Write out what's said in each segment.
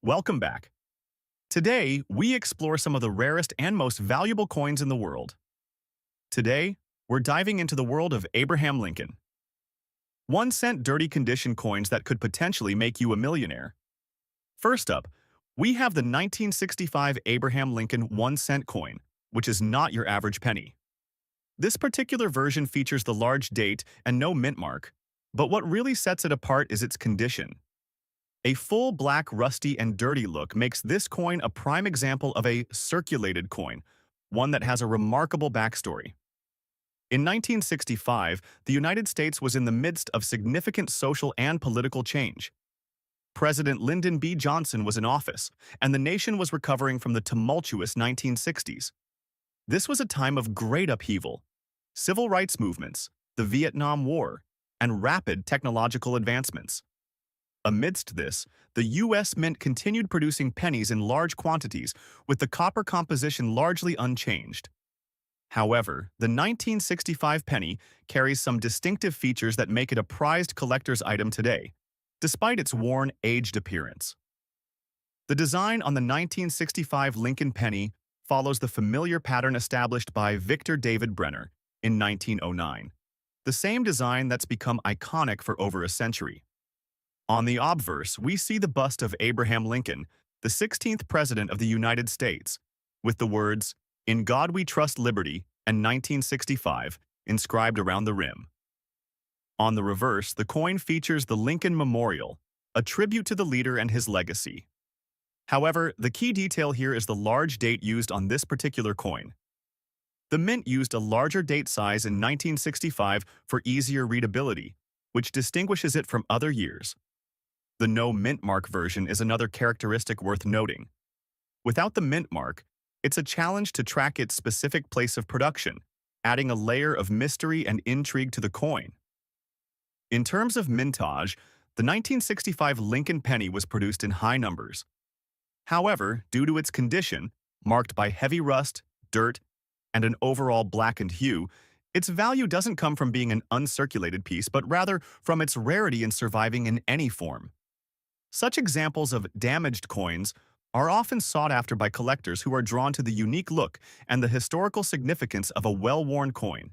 Welcome back. Today, we explore some of the rarest and most valuable coins in the world. Today, we're diving into the world of Abraham Lincoln. 1 cent dirty condition coins that could potentially make you a millionaire. First up, we have the 1965 Abraham Lincoln 1 cent coin, which is not your average penny. This particular version features the large date and no mint mark, but what really sets it apart is its condition. A full black, rusty, and dirty look makes this coin a prime example of a circulated coin, one that has a remarkable backstory. In 1965, the United States was in the midst of significant social and political change. President Lyndon B. Johnson was in office, and the nation was recovering from the tumultuous 1960s. This was a time of great upheaval, civil rights movements, the Vietnam War, and rapid technological advancements. Amidst this, the U.S. Mint continued producing pennies in large quantities, with the copper composition largely unchanged. However, the 1965 penny carries some distinctive features that make it a prized collector's item today, despite its worn, aged appearance. The design on the 1965 Lincoln penny follows the familiar pattern established by Victor David Brenner in 1909, the same design that's become iconic for over a century. On the obverse, we see the bust of Abraham Lincoln, the 16th President of the United States, with the words, "In God We Trust Liberty" and 1965 inscribed around the rim. On the reverse, the coin features the Lincoln Memorial, a tribute to the leader and his legacy. However, the key detail here is the large date used on this particular coin. The mint used a larger date size in 1965 for easier readability, which distinguishes it from other years. The no mint mark version is another characteristic worth noting. Without the mint mark, it's a challenge to track its specific place of production, adding a layer of mystery and intrigue to the coin. In terms of mintage, the 1965 Lincoln penny was produced in high numbers. However, due to its condition, marked by heavy rust, dirt, and an overall blackened hue, its value doesn't come from being an uncirculated piece, but rather from its rarity in surviving in any form. Such examples of damaged coins are often sought after by collectors who are drawn to the unique look and the historical significance of a well-worn coin.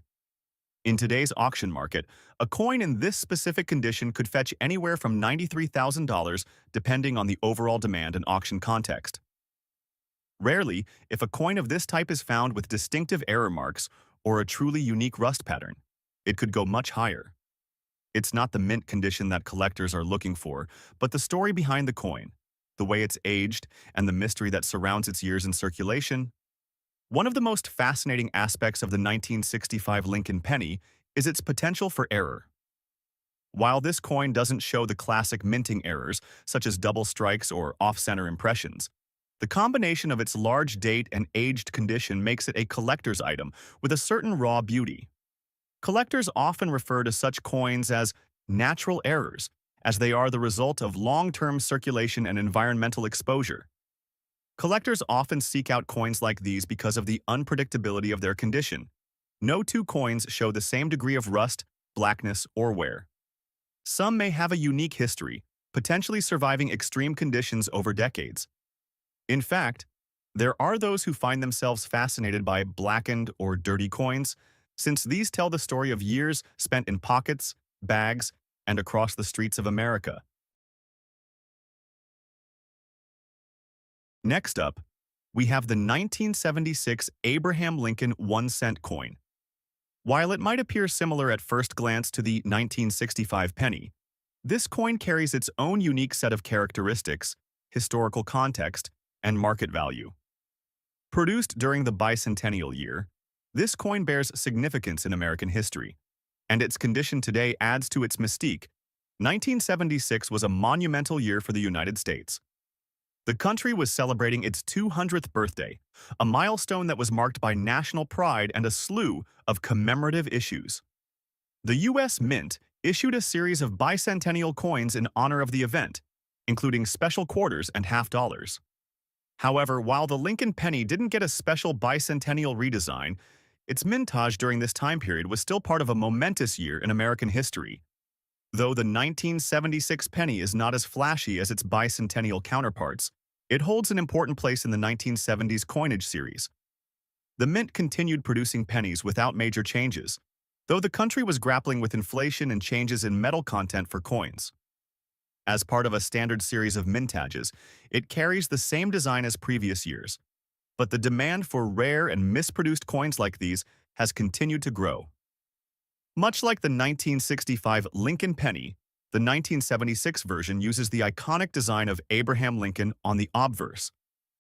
In today's auction market, a coin in this specific condition could fetch anywhere from $93,000 depending on the overall demand and auction context. Rarely, if a coin of this type is found with distinctive error marks or a truly unique rust pattern, it could go much higher. It's not the mint condition that collectors are looking for, but the story behind the coin, the way it's aged, and the mystery that surrounds its years in circulation. One of the most fascinating aspects of the 1965 Lincoln penny is its potential for error. While this coin doesn't show the classic minting errors, such as double strikes or off-center impressions, the combination of its large date and aged condition makes it a collector's item with a certain raw beauty. Collectors often refer to such coins as natural errors, as they are the result of long-term circulation and environmental exposure. Collectors often seek out coins like these because of the unpredictability of their condition. No two coins show the same degree of rust, blackness, or wear. Some may have a unique history, potentially surviving extreme conditions over decades. In fact, there are those who find themselves fascinated by blackened or dirty coins, since these tell the story of years spent in pockets, bags, and across the streets of America. Next up, we have the 1976 Abraham Lincoln 1 cent coin. While it might appear similar at first glance to the 1965 penny, this coin carries its own unique set of characteristics, historical context, and market value. Produced during the Bicentennial year, this coin bears significance in American history, and its condition today adds to its mystique. 1976 was a monumental year for the United States. The country was celebrating its 200th birthday, a milestone that was marked by national pride and a slew of commemorative issues. The U.S. Mint issued a series of bicentennial coins in honor of the event, including special quarters and half dollars. However, while the Lincoln penny didn't get a special bicentennial redesign, its mintage during this time period was still part of a momentous year in American history. Though the 1976 penny is not as flashy as its bicentennial counterparts, It holds an important place in the 1970s coinage series. The mint continued producing pennies without major changes, though the country was grappling with inflation and changes in metal content for coins. As part of a standard series of mintages, it carries the same design as previous years, but the demand for rare and misproduced coins like these has continued to grow. Much like the 1965 Lincoln penny, the 1976 version uses the iconic design of Abraham Lincoln on the obverse,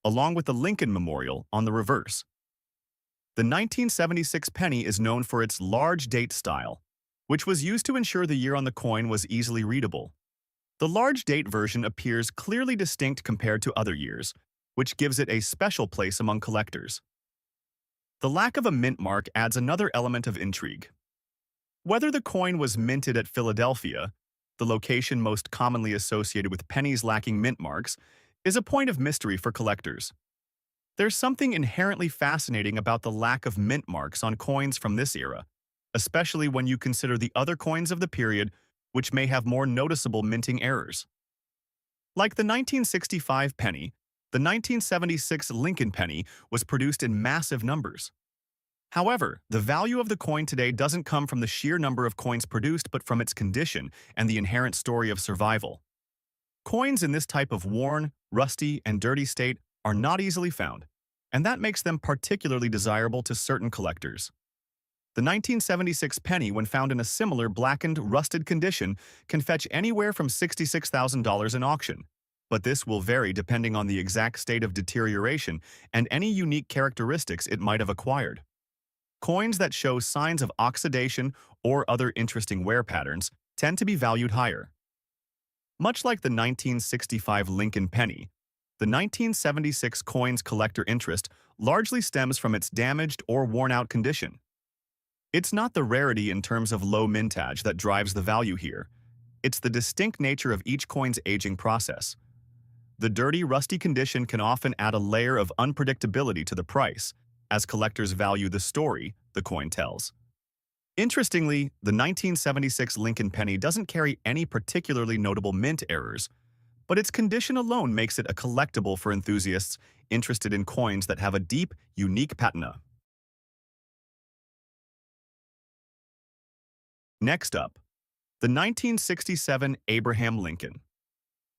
along with the Lincoln Memorial on the reverse. The 1976 penny is known for its large date style, which was used to ensure the year on the coin was easily readable. The large date version appears clearly distinct compared to other years, which gives it a special place among collectors. The lack of a mint mark adds another element of intrigue. Whether the coin was minted at Philadelphia, the location most commonly associated with pennies lacking mint marks, is a point of mystery for collectors. There's something inherently fascinating about the lack of mint marks on coins from this era, especially when you consider the other coins of the period which may have more noticeable minting errors. Like the 1965 penny, the 1976 Lincoln penny was produced in massive numbers. However, the value of the coin today doesn't come from the sheer number of coins produced but from its condition and the inherent story of survival. Coins in this type of worn, rusty, and dirty state are not easily found, and that makes them particularly desirable to certain collectors. The 1976 penny, when found in a similar blackened, rusted condition, can fetch anywhere from $66,000 in auction, but this will vary depending on the exact state of deterioration and any unique characteristics it might have acquired. Coins that show signs of oxidation or other interesting wear patterns tend to be valued higher. Much like the 1965 Lincoln penny, the 1976 coin's collector interest largely stems from its damaged or worn-out condition. It's not the rarity in terms of low mintage that drives the value here. It's the distinct nature of each coin's aging process. The dirty, rusty condition can often add a layer of unpredictability to the price, as collectors value the story the coin tells. Interestingly, the 1976 Lincoln penny doesn't carry any particularly notable mint errors, but its condition alone makes it a collectible for enthusiasts interested in coins that have a deep, unique patina. Next up, the 1967 Abraham Lincoln.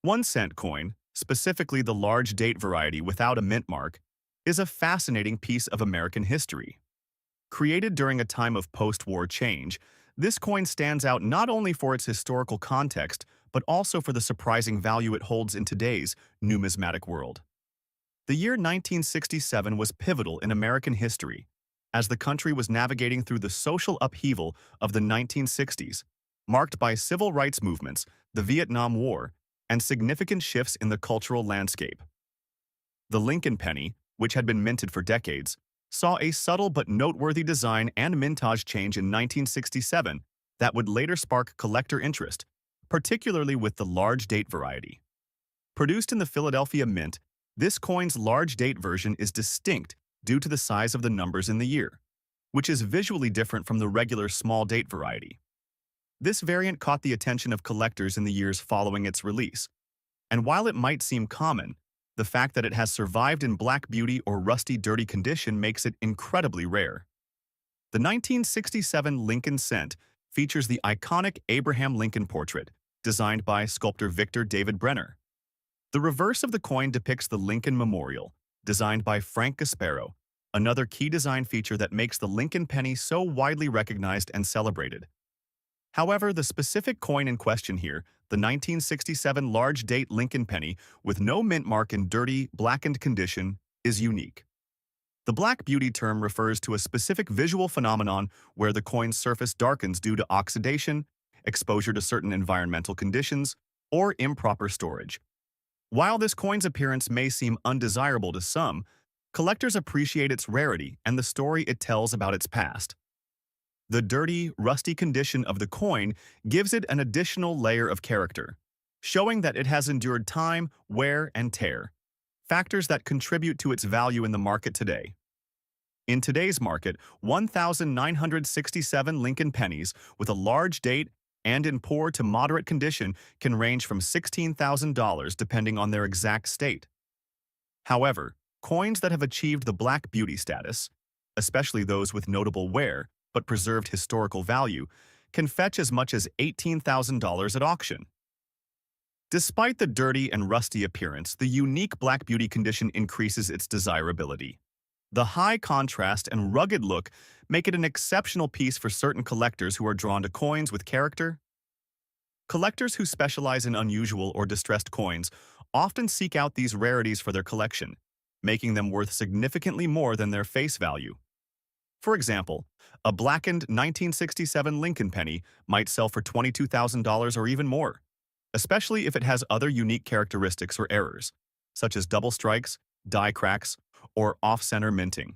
1-cent coin, specifically the large date variety without a mint mark, is a fascinating piece of American history. Created during a time of post-war change, this coin stands out not only for its historical context, but also for the surprising value it holds in today's numismatic world. The year 1967 was pivotal in American history, as the country was navigating through the social upheaval of the 1960s, marked by civil rights movements, the Vietnam War, and significant shifts in the cultural landscape. The Lincoln penny, which had been minted for decades, saw a subtle but noteworthy design and mintage change in 1967 that would later spark collector interest, particularly with the large date variety. Produced in the Philadelphia Mint, this coin's large date version is distinct due to the size of the numbers in the year, which is visually different from the regular small date variety. This variant caught the attention of collectors in the years following its release, and while it might seem common, the fact that it has survived in black beauty or rusty dirty condition makes it incredibly rare. The 1967 Lincoln cent features the iconic Abraham Lincoln portrait, designed by sculptor Victor David Brenner. The reverse of the coin depicts the Lincoln Memorial, designed by Frank Gasparo, another key design feature that makes the Lincoln penny so widely recognized and celebrated. However, the specific coin in question here, the 1967 large date Lincoln penny with no mint mark in dirty, blackened condition, is unique. The black beauty term refers to a specific visual phenomenon where the coin's surface darkens due to oxidation, exposure to certain environmental conditions, or improper storage. While this coin's appearance may seem undesirable to some, collectors appreciate its rarity and the story it tells about its past. The dirty, rusty condition of the coin gives it an additional layer of character, showing that it has endured time, wear, and tear, factors that contribute to its value in the market today. In today's market, 1,967 Lincoln pennies with a large date and in poor to moderate condition can range from $16,000 depending on their exact state. However, coins that have achieved the Black Beauty status, especially those with notable wear but preserved historical value, can fetch as much as $18,000 at auction. Despite the dirty and rusty appearance, the unique Black Beauty condition increases its desirability. The high contrast and rugged look make it an exceptional piece for certain collectors who are drawn to coins with character. Collectors who specialize in unusual or distressed coins often seek out these rarities for their collection, making them worth significantly more than their face value. For example, a blackened 1967 Lincoln penny might sell for $22,000 or even more, especially if it has other unique characteristics or errors, such as double strikes, die cracks, or off-center minting.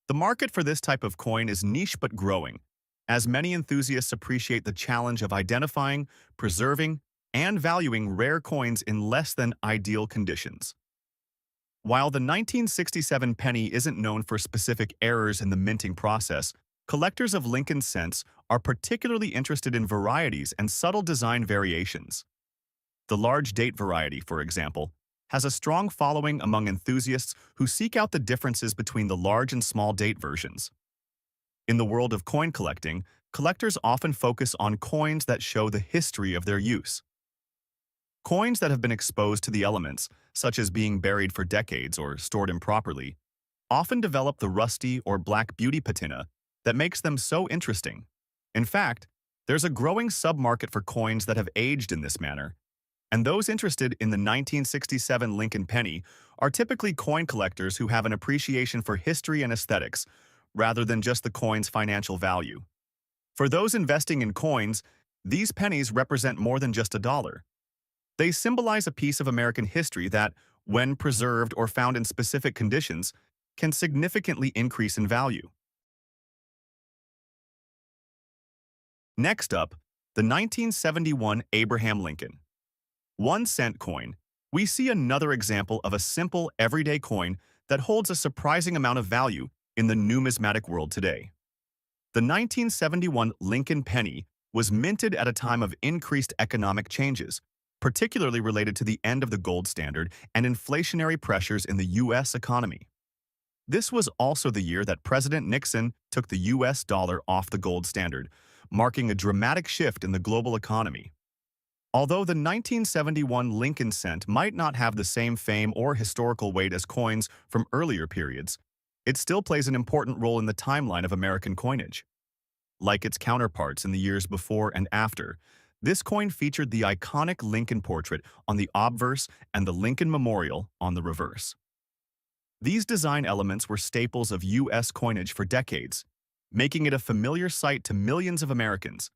The market for this type of coin is niche but growing, as many enthusiasts appreciate the challenge of identifying, preserving, and valuing rare coins in less than ideal conditions. While the 1967 penny isn't known for specific errors in the minting process, collectors of Lincoln cents are particularly interested in varieties and subtle design variations. The large date variety, for example, has a strong following among enthusiasts who seek out the differences between the large and small date versions. In the world of coin collecting, collectors often focus on coins that show the history of their use. Coins that have been exposed to the elements, such as being buried for decades or stored improperly, often develop the rusty or Black Beauty patina that makes them so interesting. In fact, there's a growing submarket for coins that have aged in this manner, and those interested in the 1967 Lincoln penny are typically coin collectors who have an appreciation for history and aesthetics, rather than just the coin's financial value. For those investing in coins, these pennies represent more than just a dollar. They symbolize a piece of American history that, when preserved or found in specific conditions, can significantly increase in value. Next up, the 1971 Abraham Lincoln. 1-cent coin. We see another example of a simple, everyday coin that holds a surprising amount of value in the numismatic world today. The 1971 Lincoln penny was minted at a time of increased economic changes, particularly related to the end of the gold standard and inflationary pressures in the U.S. economy. This was also the year that President Nixon took the U.S. dollar off the gold standard, marking a dramatic shift in the global economy. Although the 1971 Lincoln cent might not have the same fame or historical weight as coins from earlier periods, it still plays an important role in the timeline of American coinage. Like its counterparts in the years before and after, this coin featured the iconic Lincoln portrait on the obverse and the Lincoln Memorial on the reverse. These design elements were staples of U.S. coinage for decades, making it a familiar sight to millions of Americans.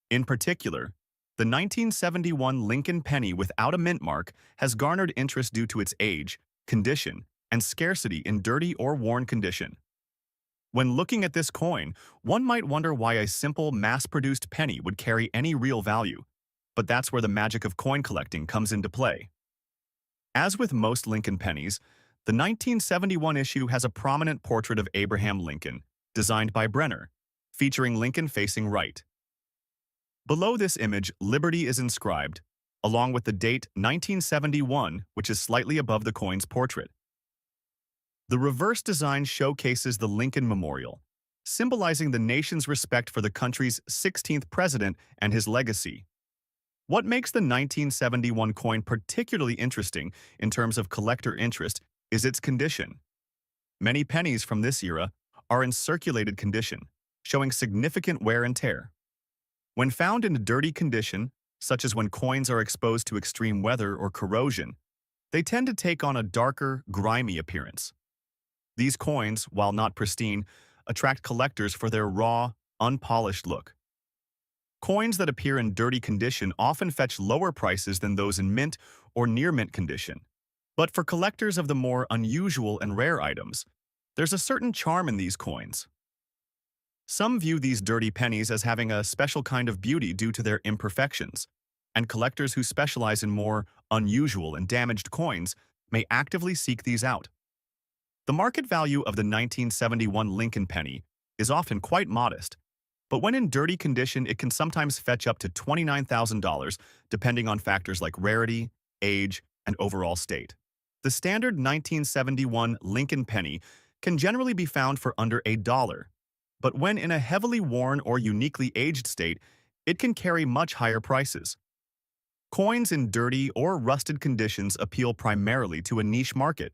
In particular, the 1971 Lincoln penny without a mint mark has garnered interest due to its age, condition, and scarcity in dirty or worn condition. When looking at this coin, one might wonder why a simple, mass-produced penny would carry any real value, but that's where the magic of coin collecting comes into play. As with most Lincoln pennies, the 1971 issue has a prominent portrait of Abraham Lincoln, designed by Brenner, featuring Lincoln facing right. Below this image, Liberty is inscribed, along with the date 1971, which is slightly above the coin's portrait. The reverse design showcases the Lincoln Memorial, symbolizing the nation's respect for the country's 16th president and his legacy. What makes the 1971 coin particularly interesting in terms of collector interest is its condition. Many pennies from this era are in circulated condition, showing significant wear and tear. When found in a dirty condition, such as when coins are exposed to extreme weather or corrosion, they tend to take on a darker, grimy appearance. These coins, while not pristine, attract collectors for their raw, unpolished look. Coins that appear in dirty condition often fetch lower prices than those in mint or near-mint condition. But for collectors of the more unusual and rare items, there's a certain charm in these coins. Some view these dirty pennies as having a special kind of beauty due to their imperfections, and collectors who specialize in more unusual and damaged coins may actively seek these out. The market value of the 1971 Lincoln penny is often quite modest, but when in dirty condition it can sometimes fetch up to $29,000 depending on factors like rarity, age, and overall state. The standard 1971 Lincoln penny can generally be found for under $1, but when in a heavily worn or uniquely aged state, it can carry much higher prices. Coins in dirty or rusted conditions appeal primarily to a niche market.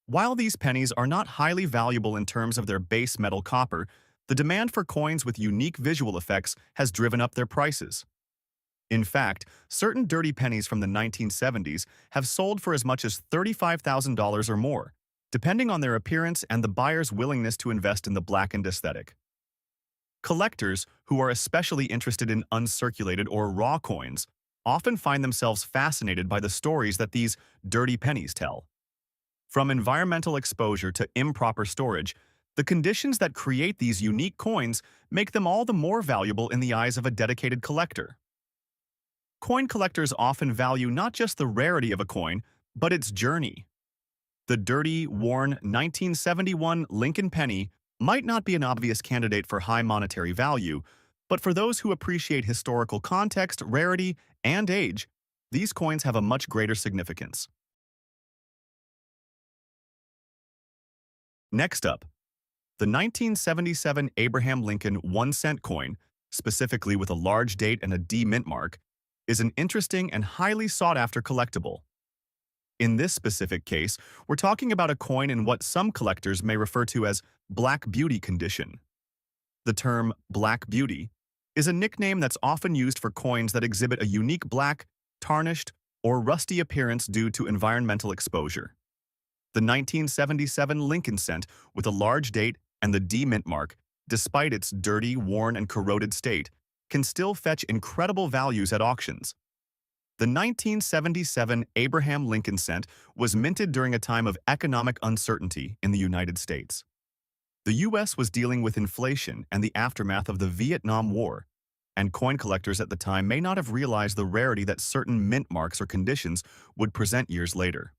While these pennies are not highly valuable in terms of their base metal copper, the demand for coins with unique visual effects has driven up their prices. In fact, certain dirty pennies from the 1970s have sold for as much as $35,000 or more, depending on their appearance and the buyer's willingness to invest in the blackened aesthetic. Collectors, who are especially interested in uncirculated or raw coins, often find themselves fascinated by the stories that these dirty pennies tell. From environmental exposure to improper storage, the conditions that create these unique coins make them all the more valuable in the eyes of a dedicated collector. Coin collectors often value not just the rarity of a coin, but its journey. The dirty, worn 1971 Lincoln penny might not be an obvious candidate for high monetary value, but for those who appreciate historical context, rarity, and age, these coins have a much greater significance. Next up, the 1977 Abraham Lincoln 1-cent coin, specifically with a large date and a D mint mark, is an interesting and highly sought-after collectible. In this specific case, we're talking about a coin in what some collectors may refer to as Black Beauty condition. The term Black Beauty is a nickname that's often used for coins that exhibit a unique black, tarnished, or rusty appearance due to environmental exposure. The 1977 Lincoln cent, with a large date and the D mint mark, despite its dirty, worn, and corroded state, can still fetch incredible values at auctions. The 1977 Abraham Lincoln cent was minted during a time of economic uncertainty in the United States. The U.S. was dealing with inflation and the aftermath of the Vietnam War, and coin collectors at the time may not have realized the rarity that certain mint marks or conditions would present years later.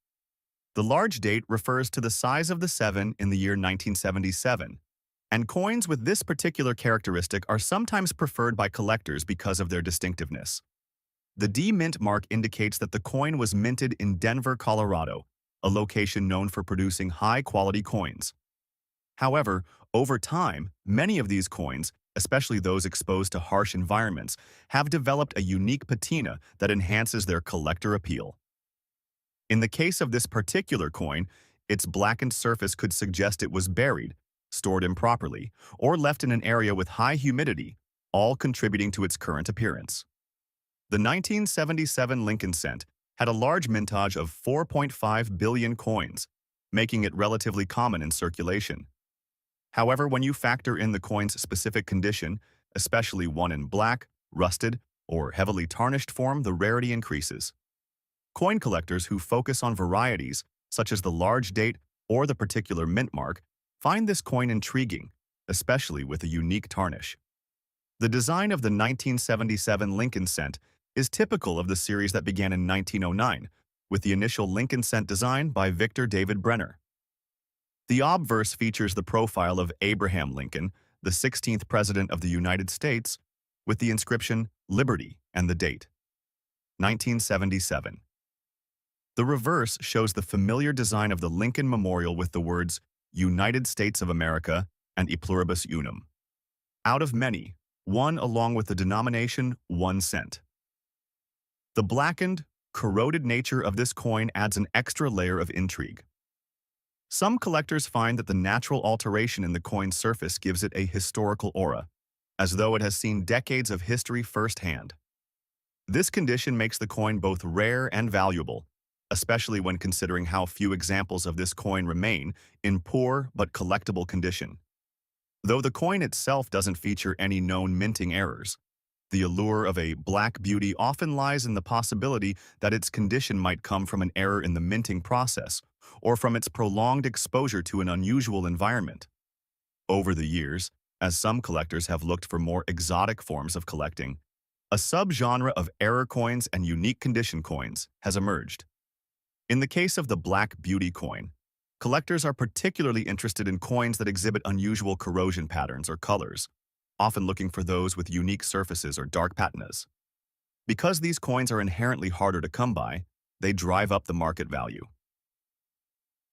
The large date refers to the size of the 7 in the year 1977, and coins with this particular characteristic are sometimes preferred by collectors because of their distinctiveness. The D mint mark indicates that the coin was minted in Denver, Colorado, a location known for producing high-quality coins. However, over time, many of these coins, especially those exposed to harsh environments, have developed a unique patina that enhances their collector appeal. In the case of this particular coin, its blackened surface could suggest it was buried, stored improperly, or left in an area with high humidity, all contributing to its current appearance. The 1977 Lincoln cent had a large mintage of 4.5 billion coins, making it relatively common in circulation. However, when you factor in the coin's specific condition, especially one in black, rusted, or heavily tarnished form, the rarity increases. Coin collectors who focus on varieties, such as the large date or the particular mint mark, find this coin intriguing, especially with a unique tarnish. The design of the 1977 Lincoln cent is typical of the series that began in 1909, with the initial Lincoln cent design by Victor David Brenner. The obverse features the profile of Abraham Lincoln, the 16th President of the United States, with the inscription Liberty and the date, 1977. The reverse shows the familiar design of the Lincoln Memorial with the words United States of America and E Pluribus Unum. Out of many, one along with the denomination 1 cent. The blackened, corroded nature of this coin adds an extra layer of intrigue. Some collectors find that the natural alteration in the coin's surface gives it a historical aura, as though it has seen decades of history firsthand. This condition makes the coin both rare and valuable, especially when considering how few examples of this coin remain in poor but collectible condition. Though the coin itself doesn't feature any known minting errors, the allure of a Black Beauty often lies in the possibility that its condition might come from an error in the minting process or from its prolonged exposure to an unusual environment. Over the years, as some collectors have looked for more exotic forms of collecting, a subgenre of error coins and unique condition coins has emerged. In the case of the Black Beauty coin, collectors are particularly interested in coins that exhibit unusual corrosion patterns or colors, often looking for those with unique surfaces or dark patinas. Because these coins are inherently harder to come by, they drive up the market value.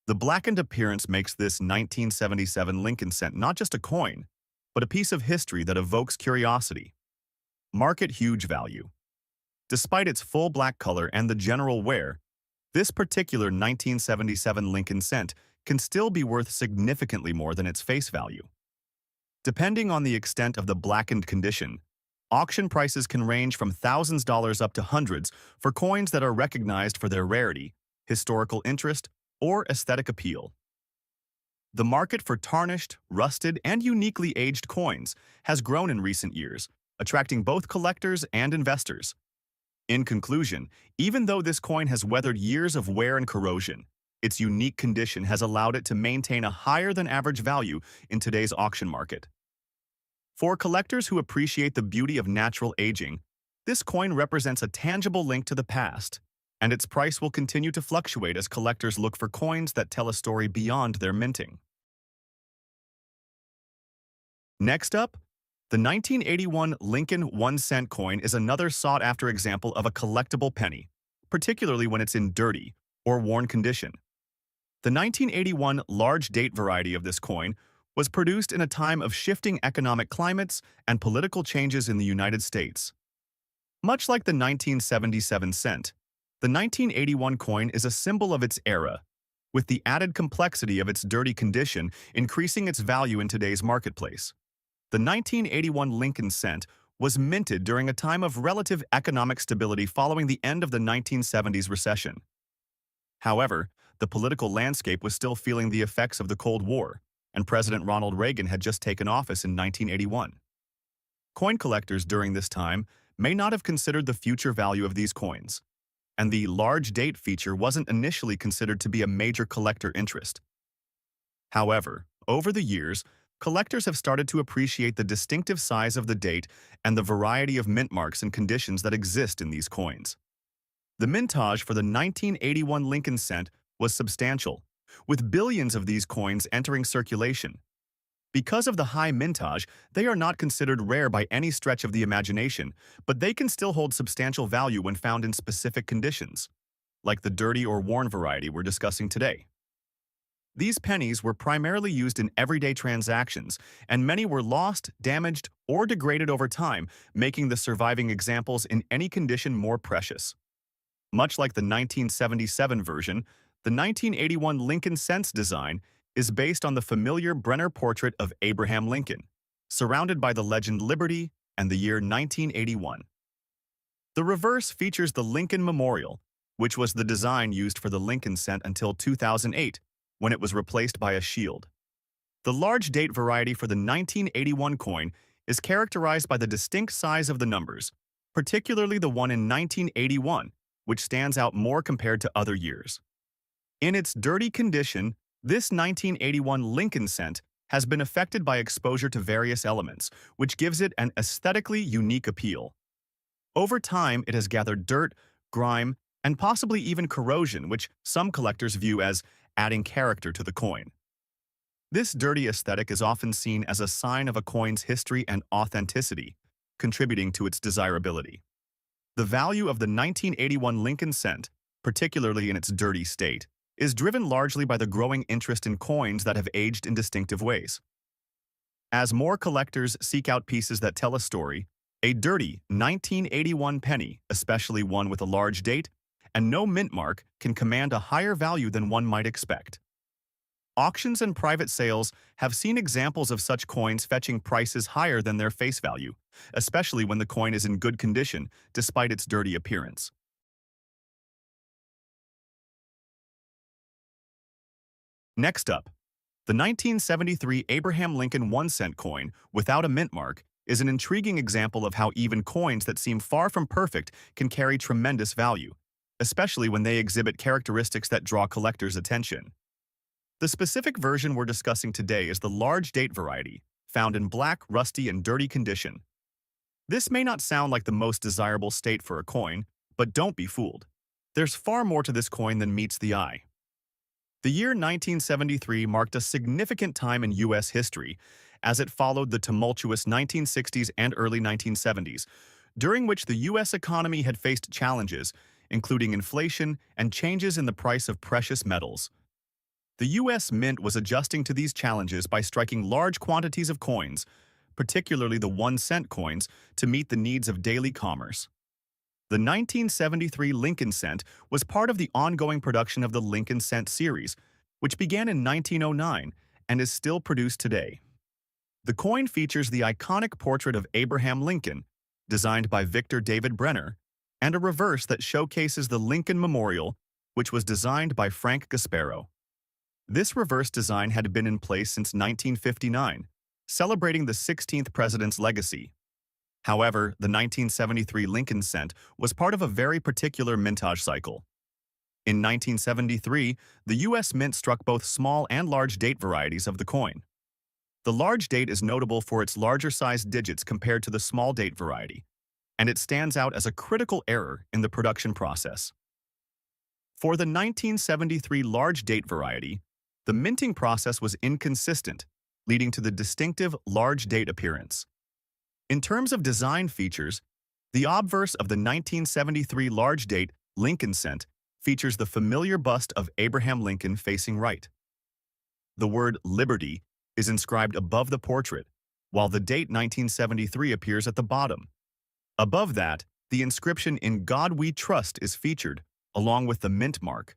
The blackened appearance makes this 1977 Lincoln cent not just a coin, but a piece of history that evokes curiosity. Market huge value. Despite its full black color and the general wear, this particular 1977 Lincoln cent can still be worth significantly more than its face value. Depending on the extent of the blackened condition, auction prices can range from thousands of dollars up to hundreds for coins that are recognized for their rarity, historical interest, or aesthetic appeal. The market for tarnished, rusted, and uniquely aged coins has grown in recent years, attracting both collectors and investors. In conclusion, even though this coin has weathered years of wear and corrosion, its unique condition has allowed it to maintain a higher-than-average value in today's auction market. For collectors who appreciate the beauty of natural aging, this coin represents a tangible link to the past, and its price will continue to fluctuate as collectors look for coins that tell a story beyond their minting. Next up, the 1981 Lincoln 1-cent coin is another sought-after example of a collectible penny, particularly when it's in dirty or worn condition. The 1981 large-date variety of this coin was produced in a time of shifting economic climates and political changes in the United States. Much like the 1977 cent, the 1981 coin is a symbol of its era, with the added complexity of its dirty condition increasing its value in today's marketplace. The 1981 Lincoln cent was minted during a time of relative economic stability following the end of the 1970s recession. However, the political landscape was still feeling the effects of the Cold War, and President Ronald Reagan had just taken office in 1981. Coin collectors during this time may not have considered the future value of these coins, and the large date feature wasn't initially considered to be a major collector interest. However, over the years, collectors have started to appreciate the distinctive size of the date and the variety of mint marks and conditions that exist in these coins. The mintage for the 1981 Lincoln cent was substantial, with billions of these coins entering circulation. Because of the high mintage, they are not considered rare by any stretch of the imagination, but they can still hold substantial value when found in specific conditions, like the dirty or worn variety we're discussing today. These pennies were primarily used in everyday transactions, and many were lost, damaged, or degraded over time, making the surviving examples in any condition more precious. Much like the 1977 version, the 1981 Lincoln cent's design is based on the familiar Brenner portrait of Abraham Lincoln, surrounded by the legend Liberty and the year 1981. The reverse features the Lincoln Memorial, which was the design used for the Lincoln cent until 2008, when it was replaced by a shield. The large date variety for the 1981 coin is characterized by the distinct size of the numbers, particularly the one in 1981, which stands out more compared to other years. In its dirty condition, this 1981 Lincoln cent has been affected by exposure to various elements, which gives it an aesthetically unique appeal. Over time, it has gathered dirt, grime, and possibly even corrosion, which some collectors view as adding character to the coin. This dirty aesthetic is often seen as a sign of a coin's history and authenticity, contributing to its desirability. The value of the 1981 Lincoln cent, particularly in its dirty state, is driven largely by the growing interest in coins that have aged in distinctive ways. As more collectors seek out pieces that tell a story, a dirty 1981 penny, especially one with a large date and no mint mark, can command a higher value than one might expect. Auctions and private sales have seen examples of such coins fetching prices higher than their face value, especially when the coin is in good condition despite its dirty appearance. Next up, the 1973 Abraham Lincoln 1-cent coin without a mint mark is an intriguing example of how even coins that seem far from perfect can carry tremendous value, especially when they exhibit characteristics that draw collectors' attention. The specific version we're discussing today is the large date variety, found in black, rusty, and dirty condition. This may not sound like the most desirable state for a coin, but don't be fooled. There's far more to this coin than meets the eye. The year 1973 marked a significant time in U.S. history, as it followed the tumultuous 1960s and early 1970s, during which the U.S. economy had faced challenges, including inflation and changes in the price of precious metals. The U.S. Mint was adjusting to these challenges by striking large quantities of coins, particularly the 1-cent coins, to meet the needs of daily commerce. The 1973 Lincoln cent was part of the ongoing production of the Lincoln cent series, which began in 1909 and is still produced today. The coin features the iconic portrait of Abraham Lincoln, designed by Victor David Brenner, and a reverse that showcases the Lincoln Memorial, which was designed by Frank Gasparo. This reverse design had been in place since 1959, celebrating the 16th president's legacy. However, the 1973 Lincoln cent was part of a very particular mintage cycle. In 1973, the U.S. Mint struck both small and large date varieties of the coin. The large date is notable for its larger-sized digits compared to the small date variety, and it stands out as a critical error in the production process. For the 1973 large date variety, the minting process was inconsistent, leading to the distinctive large date appearance. In terms of design features, the obverse of the 1973 large date Lincoln cent features the familiar bust of Abraham Lincoln facing right. The word Liberty is inscribed above the portrait, while the date 1973 appears at the bottom. Above that, the inscription "In God We Trust" is featured, along with the mint mark.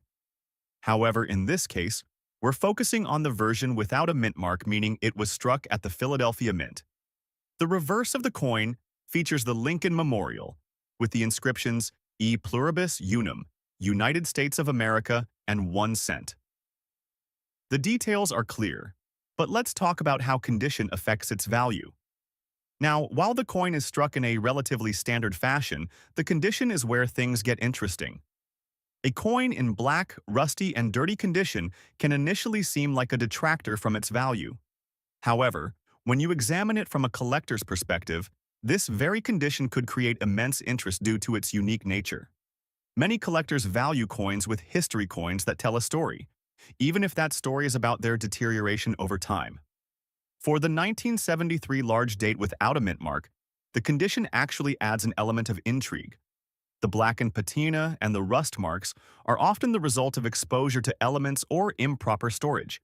However, in this case, we're focusing on the version without a mint mark, meaning it was struck at the Philadelphia Mint. The reverse of the coin features the Lincoln Memorial, with the inscriptions E Pluribus Unum, United States of America, and 1 cent. The details are clear, but let's talk about how condition affects its value. Now, while the coin is struck in a relatively standard fashion, the condition is where things get interesting. A coin in black, rusty, and dirty condition can initially seem like a detractor from its value. However, when you examine it from a collector's perspective, this very condition could create immense interest due to its unique nature. Many collectors value coins with history coins that tell a story, even if that story is about their deterioration over time. For the 1973 large date without a mint mark, the condition actually adds an element of intrigue. The blackened patina and the rust marks are often the result of exposure to elements or improper storage.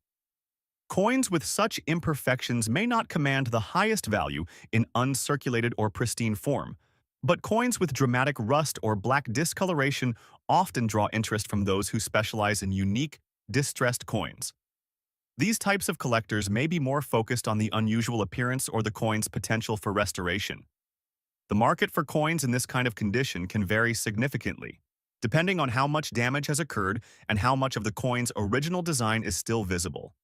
Coins with such imperfections may not command the highest value in uncirculated or pristine form, but coins with dramatic rust or black discoloration often draw interest from those who specialize in unique, distressed coins. These types of collectors may be more focused on the unusual appearance or the coin's potential for restoration. The market for coins in this kind of condition can vary significantly, depending on how much damage has occurred and how much of the coin's original design is still visible.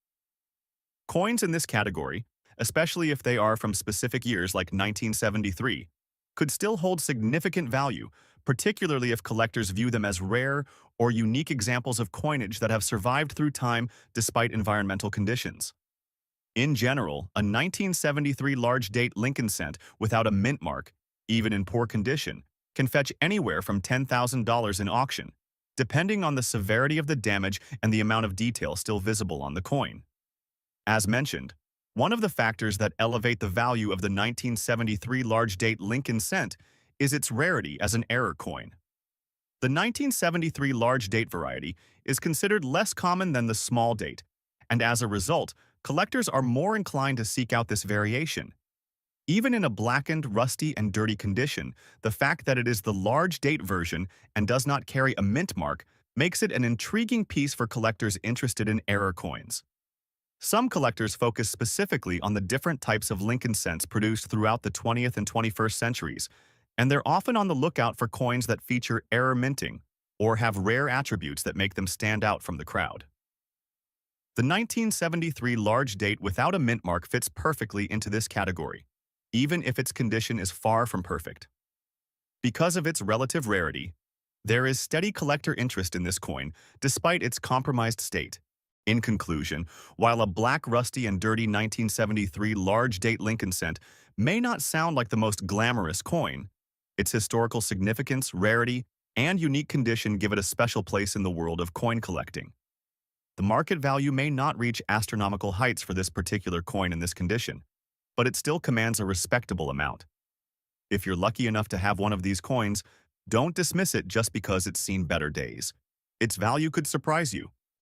Coins in this category, especially if they are from specific years like 1973, could still hold significant value, particularly if collectors view them as rare or unique examples of coinage that have survived through time despite environmental conditions. In general, a 1973 large date Lincoln cent without a mint mark, even in poor condition, can fetch anywhere from $10,000 in auction, depending on the severity of the damage and the amount of detail still visible on the coin. As mentioned, one of the factors that elevate the value of the 1973 large date Lincoln cent is its rarity as an error coin. The 1973 large date variety is considered less common than the small date, and as a result, collectors are more inclined to seek out this variation. Even in a blackened, rusty, and dirty condition, the fact that it is the large date version and does not carry a mint mark makes it an intriguing piece for collectors interested in error coins. Some collectors focus specifically on the different types of Lincoln cents produced throughout the 20th and 21st centuries, and they're often on the lookout for coins that feature error minting or have rare attributes that make them stand out from the crowd. The 1973 large date without a mint mark fits perfectly into this category, even if its condition is far from perfect. Because of its relative rarity, there is steady collector interest in this coin despite its compromised state. In conclusion, while a black, rusty, and dirty 1973 large date Lincoln cent may not sound like the most glamorous coin, its historical significance, rarity, and unique condition give it a special place in the world of coin collecting. The market value may not reach astronomical heights for this particular coin in this condition, but it still commands a respectable amount. If you're lucky enough to have one of these coins, don't dismiss it just because it's seen better days. Its value could surprise you.